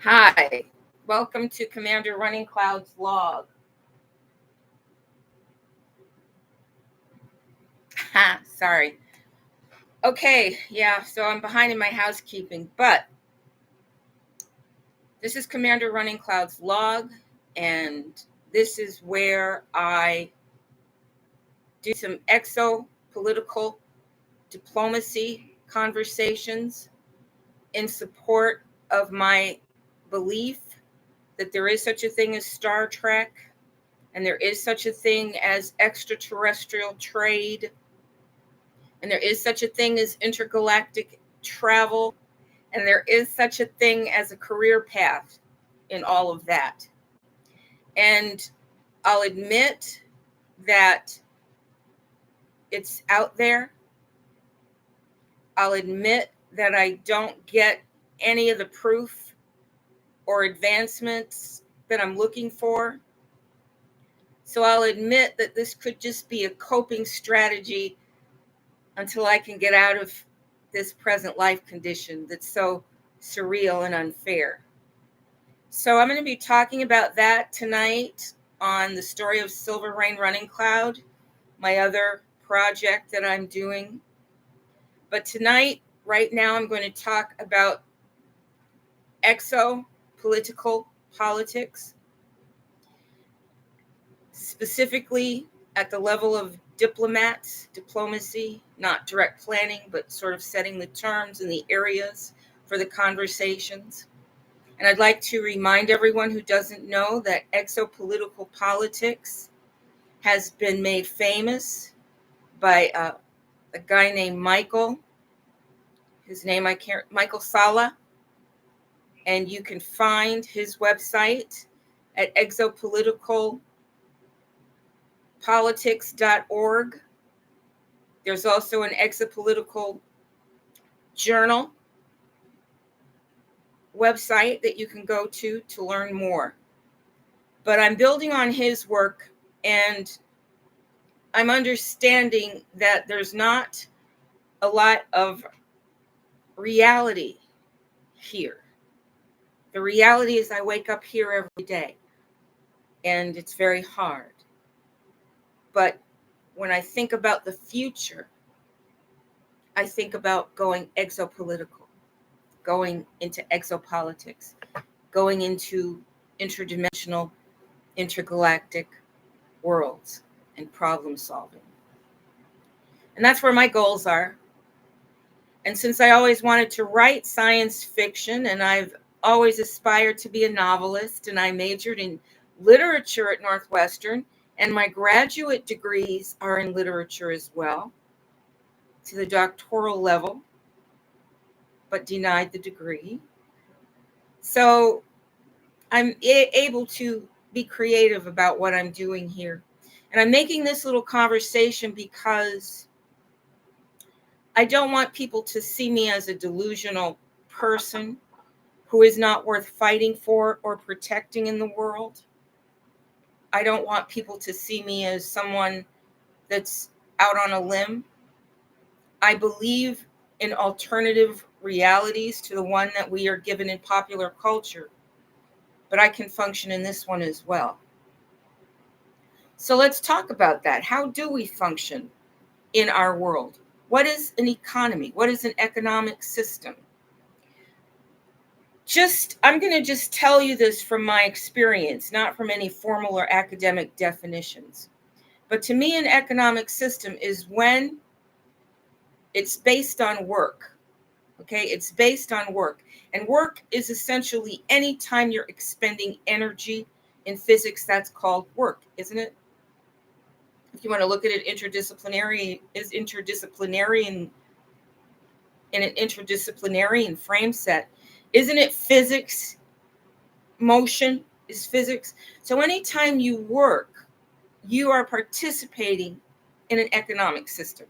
Hi, welcome to Commander Runningcloud's log. Sorry. Okay, yeah, so I'm behind in my housekeeping, but this is Commander Runningcloud's log, and this is where I do some exopolitical diplomacy conversations in support of my belief that there is such a thing as Star Trek, and there is such a thing as extraterrestrial trade, and there is such a thing as intergalactic travel, and there is such a thing as a career path in all of that. And I'll admit that it's out there. I'll admit that I don't get any of the proof or advancements that I'm looking for. So I'll admit that this could just be a coping strategy until I can get out of this present life condition that's so surreal and unfair. So I'm going to be talking about that tonight on the story of Silver Rain Runningcloud, my other project that I'm doing. But tonight, right now, I'm going to talk about exopolitical politics, specifically at the level of diplomats, diplomacy, not direct planning, but sort of setting the terms and the areas for the conversations. And I'd like to remind everyone who doesn't know that exopolitical politics has been made famous by a guy named Michael. His name Michael Sala. And you can find his website at exopoliticalpolitics.org. There's also an exopolitical journal website that you can go to learn more. But I'm building on his work, and I'm understanding that there's not a lot of reality here. The reality is I wake up here every day, and it's very hard. But when I think about the future, I think about going exopolitical, going into exopolitics, going into interdimensional, intergalactic worlds and problem solving. And that's where my goals are. And since I always wanted to write science fiction, and I've always aspired to be a novelist, and I majored in literature at Northwestern, and my graduate degrees are in literature as well, to the doctoral level, but denied the degree. So I'm able to be creative about what I'm doing here. And I'm making this little conversation because I don't want people to see me as a delusional person who is not worth fighting for or protecting in the world. I don't want people to see me as someone that's out on a limb. I believe in alternative realities to the one that we are given in popular culture, but I can function in this one as well. So let's talk about that. How do we function in our world? What is an economy? What is an economic system? I'm going to just tell you this from my experience, not from any formal or academic definitions. But to me, an economic system is when it's based on work. Okay, it's based on work. And work is essentially any time you're expending energy. In physics, that's called work, isn't it? If you want to look at it interdisciplinary in an interdisciplinary frame set, isn't it physics? Motion is physics. So anytime you work, you are participating in an economic system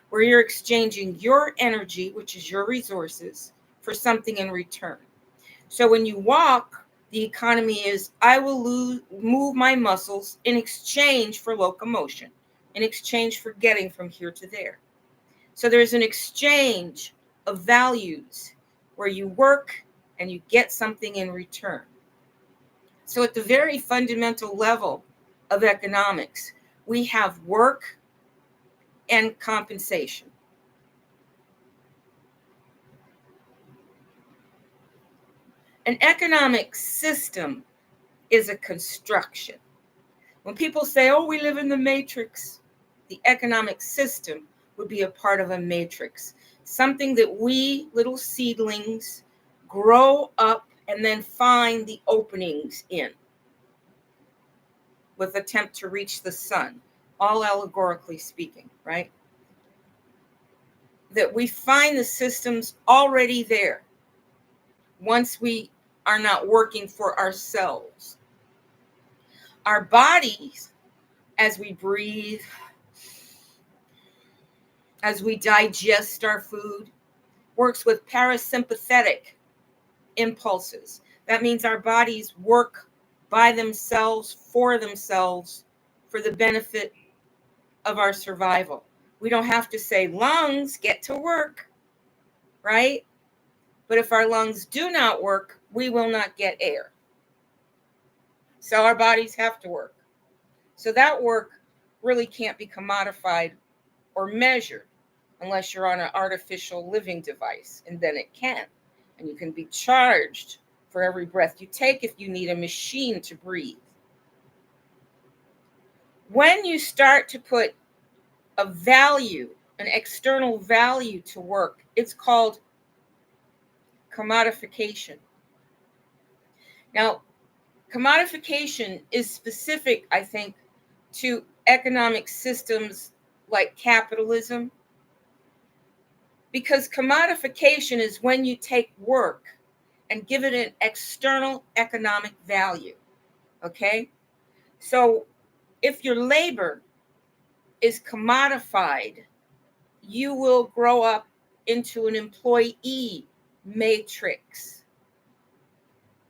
where you're exchanging your energy, which is your resources, for something in return. So when you walk, the economy is, I will move my muscles in exchange for locomotion, in exchange for getting from here to there. So there's an exchange of values where you work and you get something in return. So at the very fundamental level of economics, we have work and compensation. An economic system is a construction. When people say, oh, we live in the matrix, the economic system would be a part of a matrix, something that we little seedlings grow up and then find the openings in with attempt to reach the sun, all allegorically speaking, right? That we find the systems already there once we are not working for ourselves. Our bodies, as we breathe, as we digest our food, works with parasympathetic impulses. That means our bodies work by themselves, for the benefit of our survival. We don't have to say, lungs, get to work, right? But if our lungs do not work, we will not get air. So our bodies have to work. So that work really can't be commodified or measured unless you're on an artificial living device, and then it can. And you can be charged for every breath you take if you need a machine to breathe. When you start to put a value, an external value to work, it's called commodification. Now, commodification is specific, I think, to economic systems like capitalism, because commodification is when you take work and give it an external economic value, okay? So if your labor is commodified, you will grow up into an employee matrix,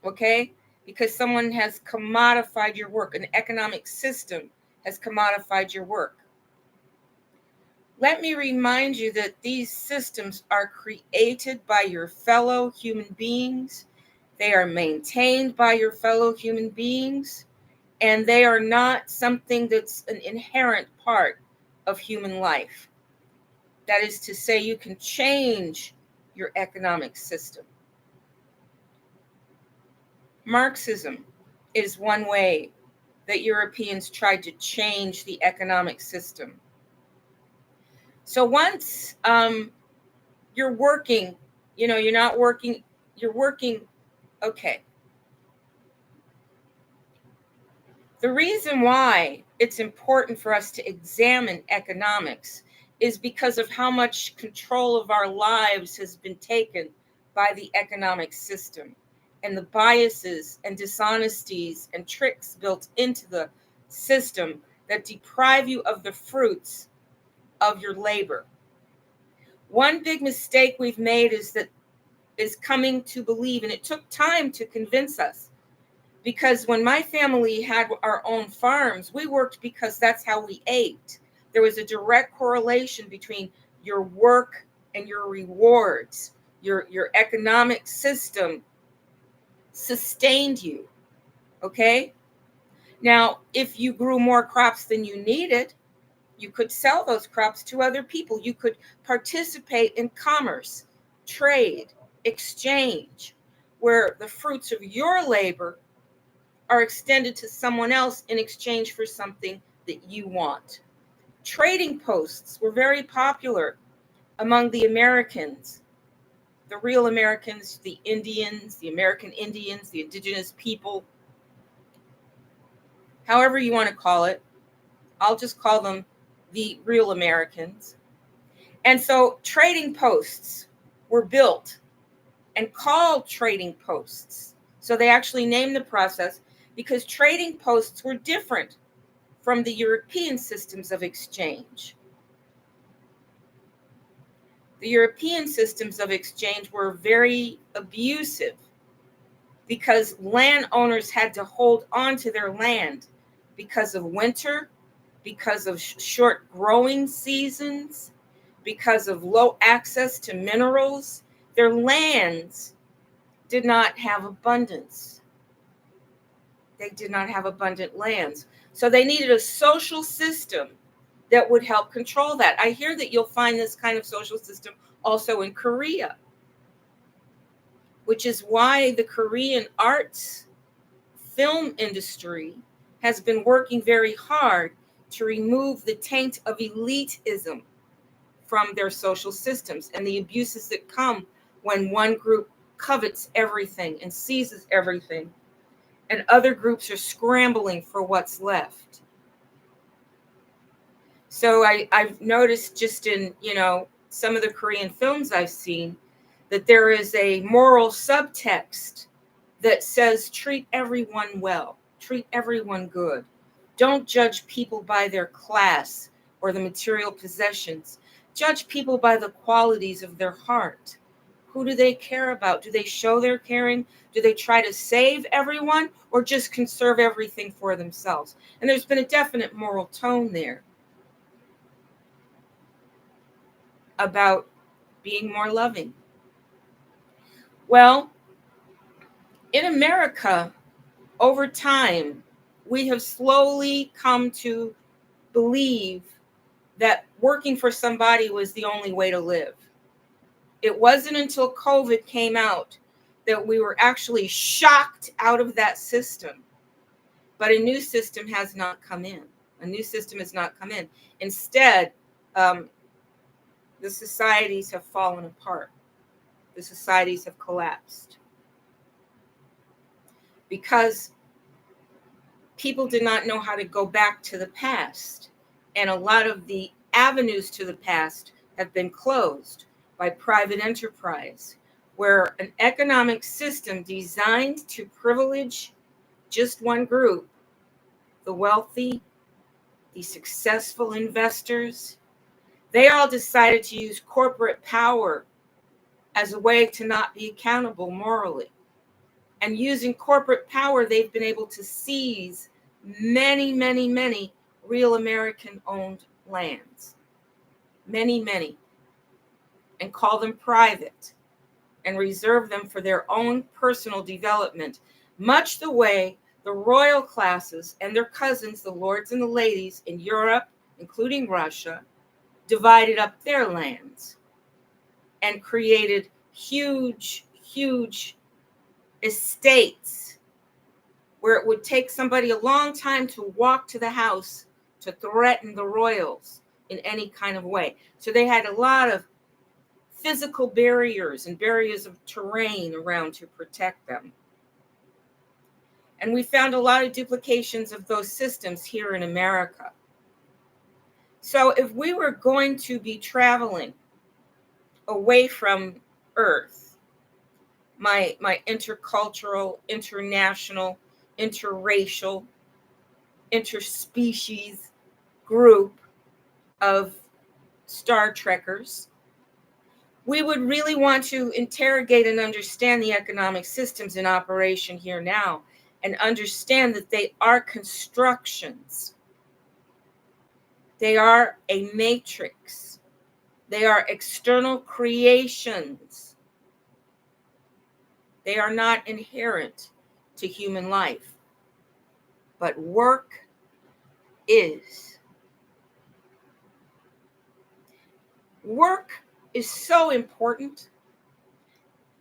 okay? Because someone has commodified your work. An economic system has commodified your work. Let me remind you that these systems are created by your fellow human beings. They are maintained by your fellow human beings, and they are not something that's an inherent part of human life. That is to say, you can change your economic system. Marxism is one way that Europeans tried to change the economic system. So once you're working, you're not working, you're working, okay. The reason why it's important for us to examine economics is because of how much control of our lives has been taken by the economic system, and the biases and dishonesties and tricks built into the system that deprive you of the fruits of your labor. One big mistake we've made is coming to believe, and it took time to convince us, because when my family had our own farms, we worked because that's how we ate. There was a direct correlation between your work and your rewards. Your economic system sustained you, okay? Now, if you grew more crops than you needed, you could sell those crops to other people. You could participate in commerce, trade, exchange, where the fruits of your labor are extended to someone else in exchange for something that you want. Trading posts were very popular among the Americans, the real Americans, the Indians, the American Indians, the indigenous people, however you want to call it. I'll just call them the real Americans. And so trading posts were built and called trading posts. So they actually named the process because trading posts were different from the European systems of exchange. The European systems of exchange were very abusive because landowners had to hold on to their land because of winter, because of short growing seasons, because of low access to minerals. Their lands did not have abundance. They did not have abundant lands. So they needed a social system that would help control that. I hear that you'll find this kind of social system also in Korea, which is why the Korean arts film industry has been working very hard to remove the taint of elitism from their social systems and the abuses that come when one group covets everything and seizes everything, and other groups are scrambling for what's left. So I've noticed just in, some of the Korean films I've seen that there is a moral subtext that says treat everyone well, treat everyone good. Don't judge people by their class or the material possessions. Judge people by the qualities of their heart. Who do they care about? Do they show their caring? Do they try to save everyone or just conserve everything for themselves? And there's been a definite moral tone there about being more loving. Well, in America, over time, we have slowly come to believe that working for somebody was the only way to live. It wasn't until COVID came out that we were actually shocked out of that system. But a new system has not come in. A new system has not come in. Instead, the societies have fallen apart. The societies have collapsed. Because people did not know how to go back to the past. And a lot of the avenues to the past have been closed by private enterprise, where an economic system designed to privilege just one group, the wealthy, the successful investors, they all decided to use corporate power as a way to not be accountable morally. And using corporate power, they've been able to seize many, many, many real American-owned lands. Many, many. And call them private and reserve them for their own personal development, much the way the royal classes and their cousins, the lords and the ladies in Europe, including Russia, divided up their lands and created huge, huge estates where it would take somebody a long time to walk to the house to threaten the royals in any kind of way. So they had a lot of physical barriers and barriers of terrain around to protect them. And we found a lot of duplications of those systems here in America. So if we were going to be traveling away from Earth, my intercultural, international, interracial, interspecies group of Star Trekkers, we would really want to interrogate and understand the economic systems in operation here now and understand that they are constructions. They are a matrix. They are external creations. They are not inherent to human life. But work is. Work is so important.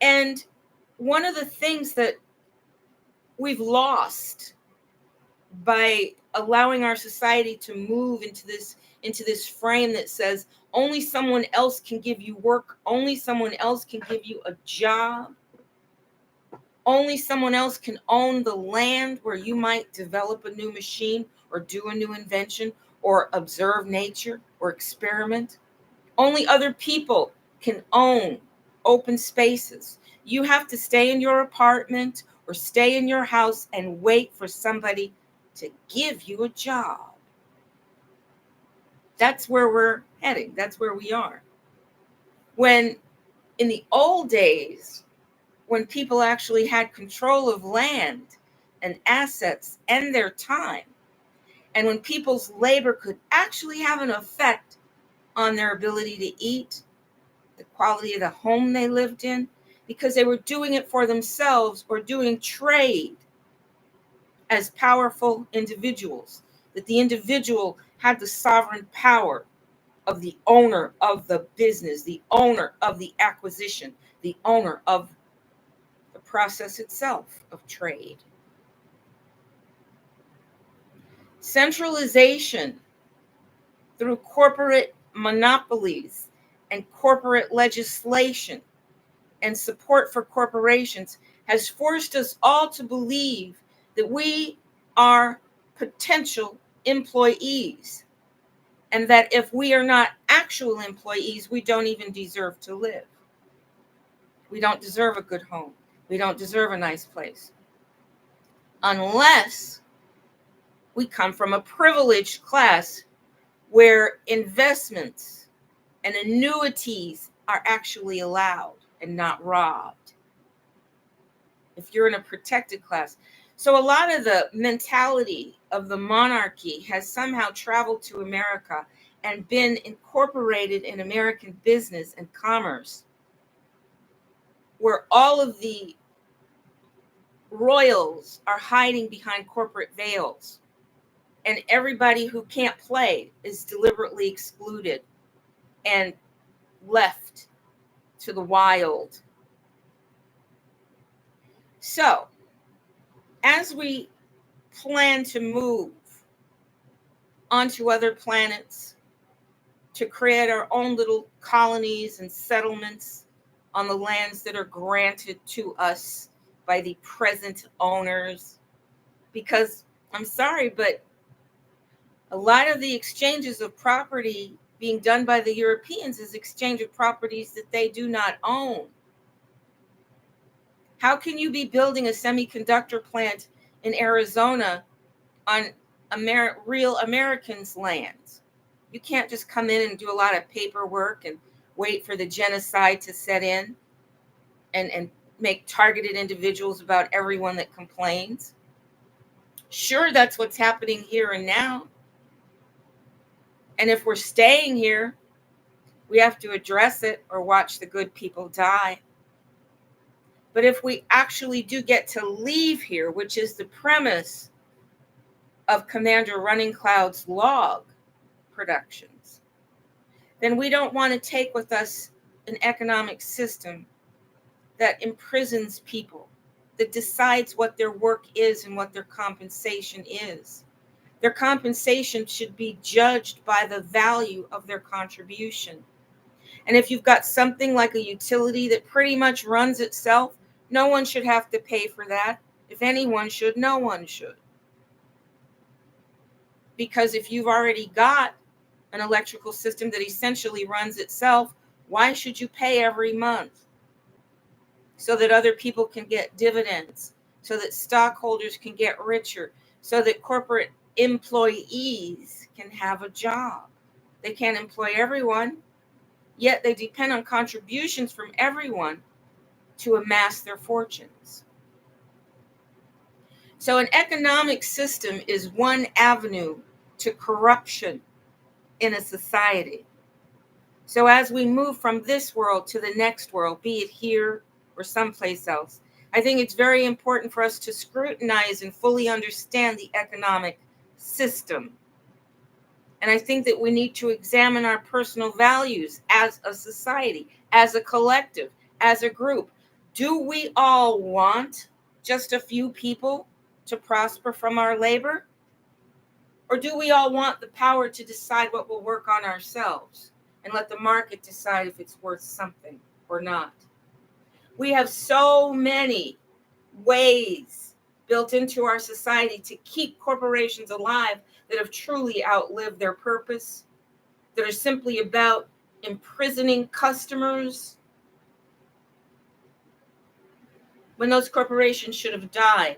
And one of the things that we've lost by allowing our society to move into this frame that says only someone else can give you work, only someone else can give you a job, only someone else can own the land where you might develop a new machine or do a new invention or observe nature or experiment. Only other people can own open spaces. You have to stay in your apartment or stay in your house and wait for somebody to give you a job. That's where we're heading. That's where we are. When in the old days, when people actually had control of land and assets and their time, and when people's labor could actually have an effect on their ability to eat, the quality of the home they lived in, because they were doing it for themselves or doing trade as powerful individuals, that the individual had the sovereign power of the owner of the business, the owner of the acquisition, the owner of the process itself of trade. Centralization through corporate monopolies and corporate legislation and support for corporations has forced us all to believe that we are potential employees, and that if we are not actual employees, we don't even deserve to live. We don't deserve a good home. We don't deserve a nice place. Unless we come from a privileged class where investments and annuities are actually allowed and not robbed. If you're in a protected class. So a lot of the mentality of the monarchy has somehow traveled to America and been incorporated in American business and commerce, where all of the royals are hiding behind corporate veils, and everybody who can't play is deliberately excluded and left to the wild. So, as we plan to move onto other planets, to create our own little colonies and settlements on the lands that are granted to us by the present owners, because I'm sorry, but a lot of the exchanges of property being done by the Europeans is exchange of properties that they do not own. How can you be building a semiconductor plant in Arizona on real Americans' lands? You can't just come in and do a lot of paperwork and wait for the genocide to set in and make targeted individuals about everyone that complains. Sure, that's what's happening here and now. And if we're staying here, we have to address it or watch the good people die. But if we actually do get to leave here, which is the premise of Commander Runningcloud's log productions, then we don't want to take with us an economic system that imprisons people, that decides what their work is and what their compensation is. Their compensation should be judged by the value of their contribution. And if you've got something like a utility that pretty much runs itself, no one should have to pay for that. If anyone should, no one should. Because if you've already got an electrical system that essentially runs itself, why should you pay every month? So that other people can get dividends, so that stockholders can get richer, so that corporate employees can have a job. They can't employ everyone, yet they depend on contributions from everyone to amass their fortunes. So an economic system is one avenue to corruption in a society. So as we move from this world to the next world, be it here or someplace else, I think it's very important for us to scrutinize and fully understand the economic system. And I think that we need to examine our personal values as a society, as a collective, as a group. Do we all want just a few people to prosper from our labor? Or do we all want the power to decide what will work on ourselves and let the market decide if it's worth something or not? We have so many ways built into our society to keep corporations alive that have truly outlived their purpose, that are simply about imprisoning customers when those corporations should have died,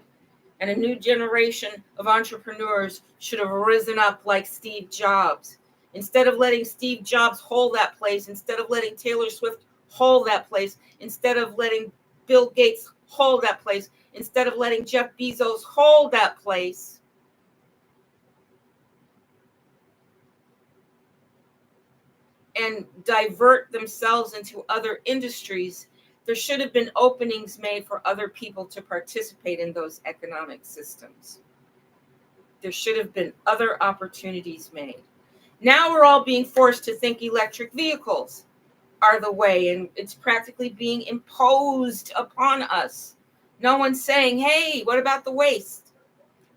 and a new generation of entrepreneurs should have risen up like Steve Jobs. Instead of letting Steve Jobs hold that place, instead of letting Taylor Swift hold that place, instead of letting Bill Gates hold that place, instead of letting Jeff Bezos hold that place, and divert themselves into other industries, There should have been openings made for other people to participate in those economic systems. There should have been other opportunities made. Now we're all being forced to think electric vehicles are the way, and it's practically being imposed upon us. No one's saying, hey, what about the waste?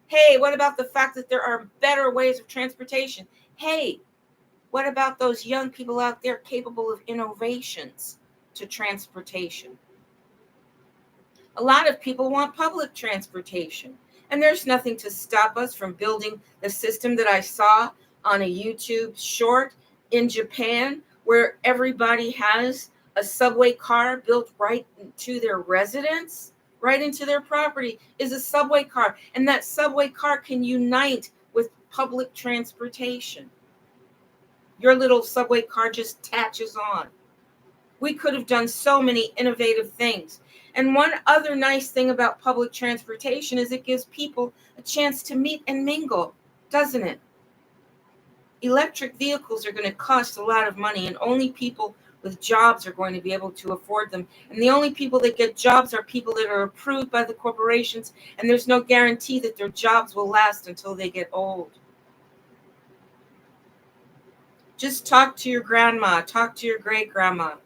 Hey, what about the fact that there are better ways of transportation? Hey, what about those young people out there capable of innovations to transportation? A lot of people want public transportation, and there's nothing to stop us from building the system that I saw on a YouTube short in Japan, where everybody has a subway car built right into their residence, right into their property is a subway car, and that subway car can unite with public transportation. Your little subway car just attaches on. We could have done so many innovative things. And one other nice thing about public transportation is it gives people a chance to meet and mingle, doesn't it? Electric vehicles are going to cost a lot of money, and only people with jobs are going to be able to afford them. And the only people that get jobs are people that are approved by the corporations, and there's no guarantee that their jobs will last until they get old. Just talk to your grandma, talk to your great-grandma.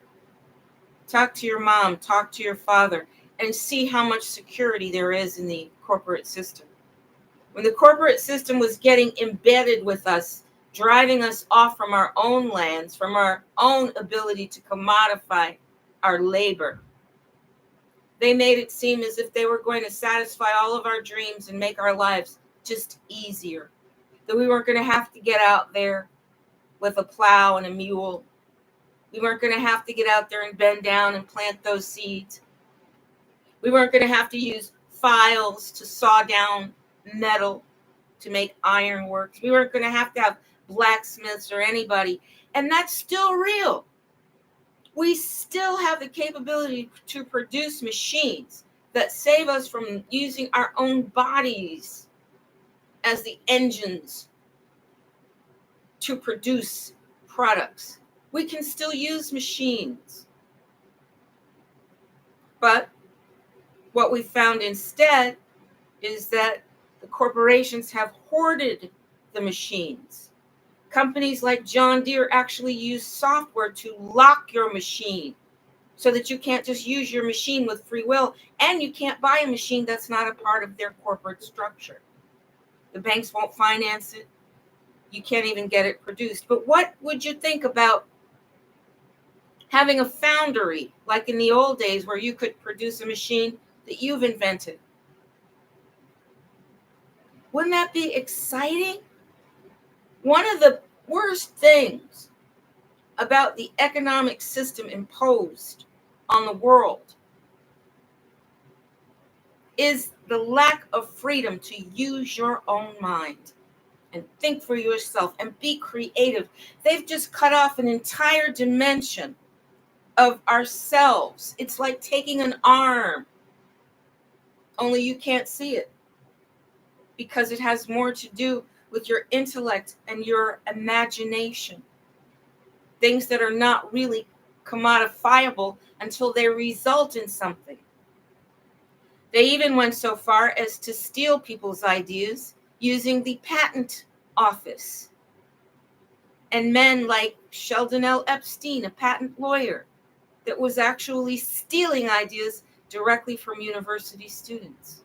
Talk to your mom, talk to your father, and see how much security there is in the corporate system. When the corporate system was getting embedded with us, driving us off from our own lands, from our own ability to commodify our labor, they made it seem as if they were going to satisfy all of our dreams and make our lives just easier. That we weren't going to have to get out there with a plow and a mule. We weren't going to have to get out there and bend down and plant those seeds. We weren't going to have to use files to saw down metal to make ironworks. We weren't going to have blacksmiths or anybody. And that's still real. We still have the capability to produce machines that save us from using our own bodies as the engines to produce products. We can still use machines. But what we found instead is that the corporations have hoarded the machines. Companies like John Deere actually use software to lock your machine so that you can't just use your machine with free will, and you can't buy a machine that's not a part of their corporate structure. The banks won't finance it. You can't even get it produced. But what would you think about having a foundry like in the old days where you could produce a machine that you've invented? Wouldn't that be exciting? One of the worst things about the economic system imposed on the world is the lack of freedom to use your own mind and think for yourself and be creative. They've just cut off an entire dimension of ourselves. It's like taking an arm, only you can't see it because it has more to do with your intellect and your imagination. Things that are not really commodifiable until they result in something. They even went so far as to steal people's ideas using the patent office. And men like Sheldon L. Epstein, a patent lawyer, that was actually stealing ideas directly from university students.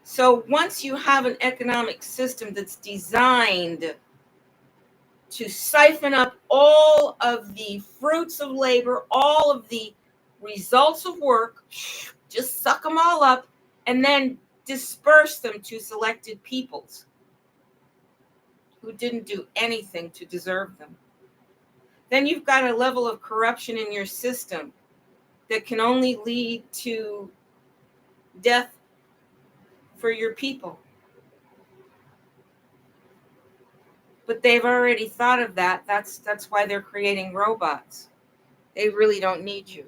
So once you have an economic system that's designed to siphon up all of the fruits of labor, all of the results of work, just suck them all up, and then disperse them to selected peoples who didn't do anything to deserve them, then you've got a level of corruption in your system that can only lead to death for your people. But they've already thought of that. That's why they're creating robots. They really don't need you.